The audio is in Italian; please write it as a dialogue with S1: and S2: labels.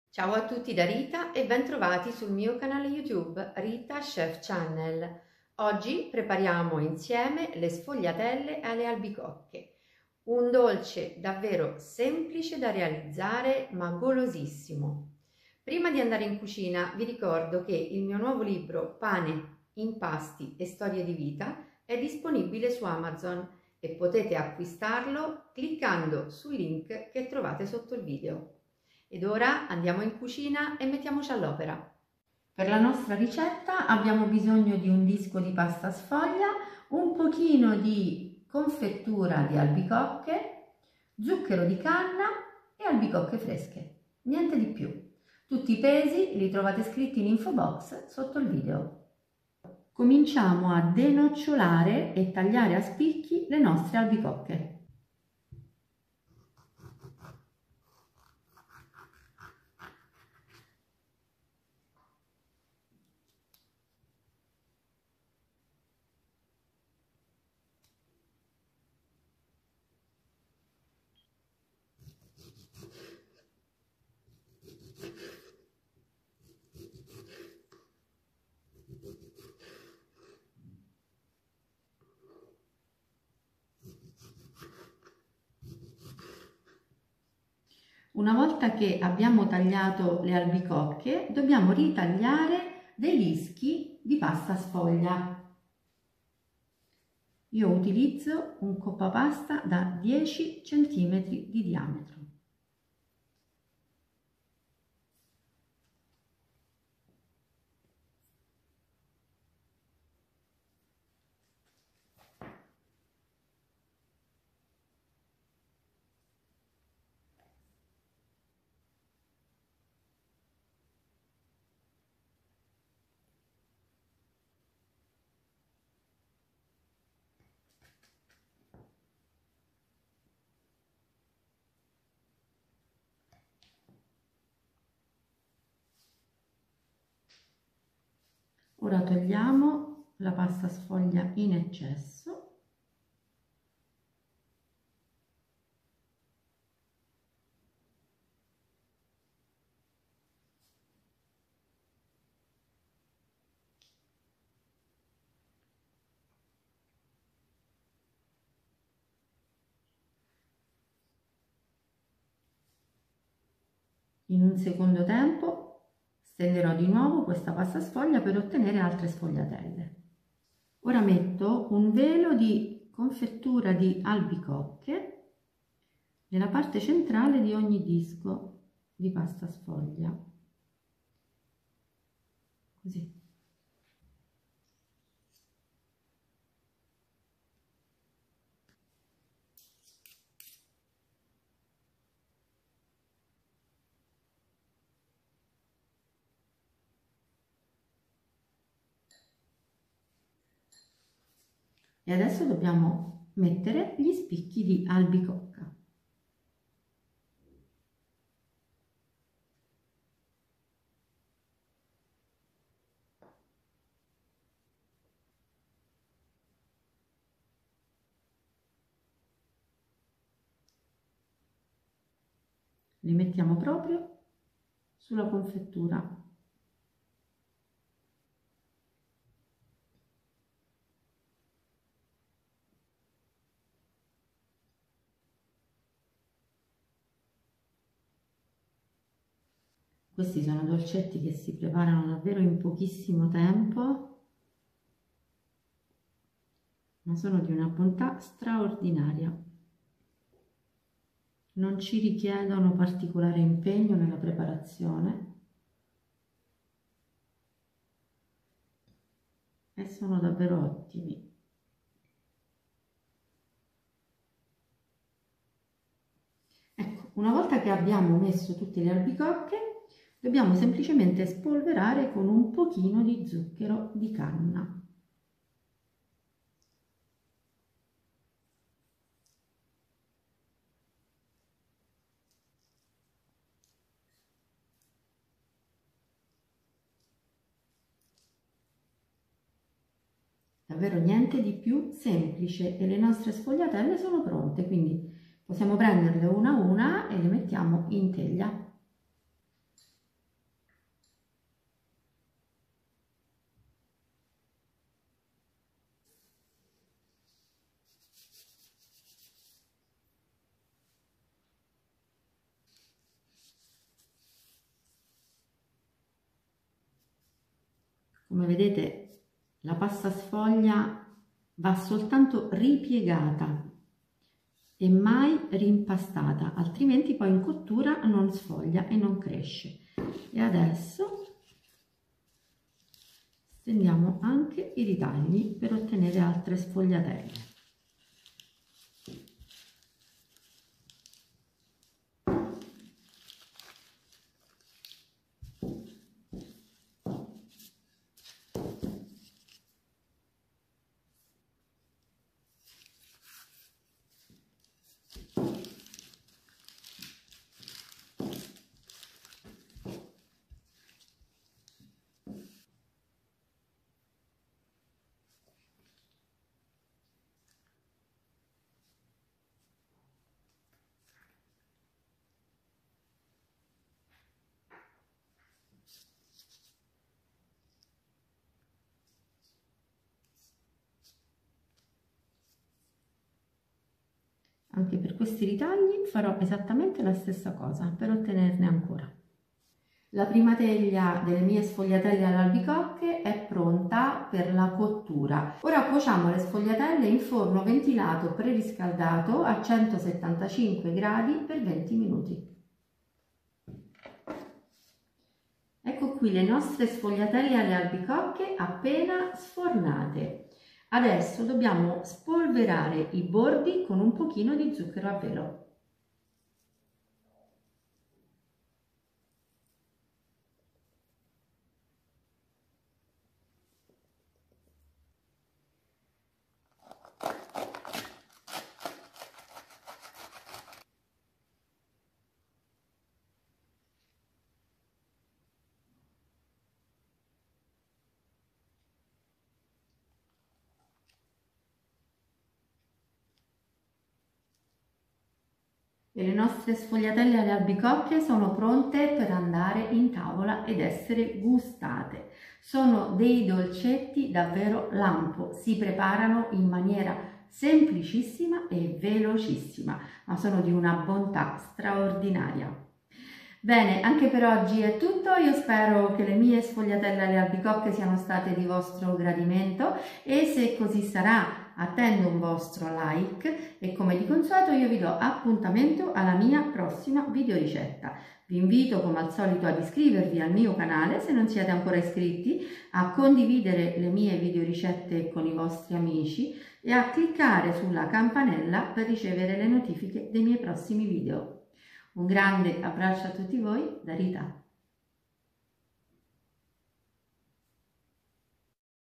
S1: Ciao a tutti da Rita e bentrovati sul mio canale YouTube Rita Chef Channel. Oggi prepariamo insieme le sfogliatelle alle albicocche, un dolce davvero semplice da realizzare ma golosissimo. Prima di andare in cucina vi ricordo che il mio nuovo libro Pane, impasti e storie di vita è disponibile su Amazon e potete acquistarlo cliccando sul link che trovate sotto il video. Ed ora andiamo in cucina e mettiamoci all'opera. Per la nostra ricetta abbiamo bisogno di un disco di pasta sfoglia, un pochino di confettura di albicocche, zucchero di canna e albicocche fresche. Niente di più. Tutti i pesi li trovate scritti in info box sotto il video. Cominciamo a denocciolare e tagliare a spicchi le nostre albicocche. Una volta che abbiamo tagliato le albicocche, dobbiamo ritagliare dei dischi di pasta sfoglia. Io utilizzo un coppapasta da 10 cm di diametro. Ora togliamo la pasta sfoglia in eccesso . In un secondo tempo stenderò di nuovo questa pasta sfoglia per ottenere altre sfogliatelle. Ora metto un velo di confettura di albicocche nella parte centrale di ogni disco di pasta sfoglia, così. E adesso dobbiamo mettere gli spicchi di albicocca. Li mettiamo proprio sulla confettura. Questi sono dolcetti che si preparano davvero in pochissimo tempo, ma sono di una bontà straordinaria. Non ci richiedono particolare impegno nella preparazione e sono davvero ottimi. Ecco, una volta che abbiamo messo tutte le albicocche, dobbiamo semplicemente spolverare con un pochino di zucchero di canna. Davvero niente di più semplice e le nostre sfogliatelle sono pronte, quindi possiamo prenderle una a una e le mettiamo in teglia. come vedete la pasta sfoglia va soltanto ripiegata e mai rimpastata, altrimenti poi in cottura non sfoglia e non cresce. E adesso stendiamo anche i ritagli per ottenere altre sfogliatelle. Anche per questi ritagli farò esattamente la stessa cosa per ottenerne ancora. La prima teglia delle mie sfogliatelle alle albicocche è pronta per la cottura. Ora cuociamo le sfogliatelle in forno ventilato preriscaldato a 175 gradi per 20 minuti. Ecco qui le nostre sfogliatelle alle albicocche appena sfornate. Adesso dobbiamo spolverare i bordi con un pochino di zucchero a velo. E le nostre sfogliatelle alle albicocche sono pronte per andare in tavola ed essere gustate. Sono dei dolcetti davvero lampo, si preparano in maniera semplicissima e velocissima, ma sono di una bontà straordinaria. Bene, anche per oggi è tutto, io spero che le mie sfogliatelle alle albicocche siano state di vostro gradimento e se così sarà attendo un vostro like e come di consueto io vi do appuntamento alla mia prossima videoricetta. Vi invito come al solito ad iscrivervi al mio canale se non siete ancora iscritti, a condividere le mie videoricette con i vostri amici e a cliccare sulla campanella per ricevere le notifiche dei miei prossimi video. Un grande abbraccio a tutti voi da Rita.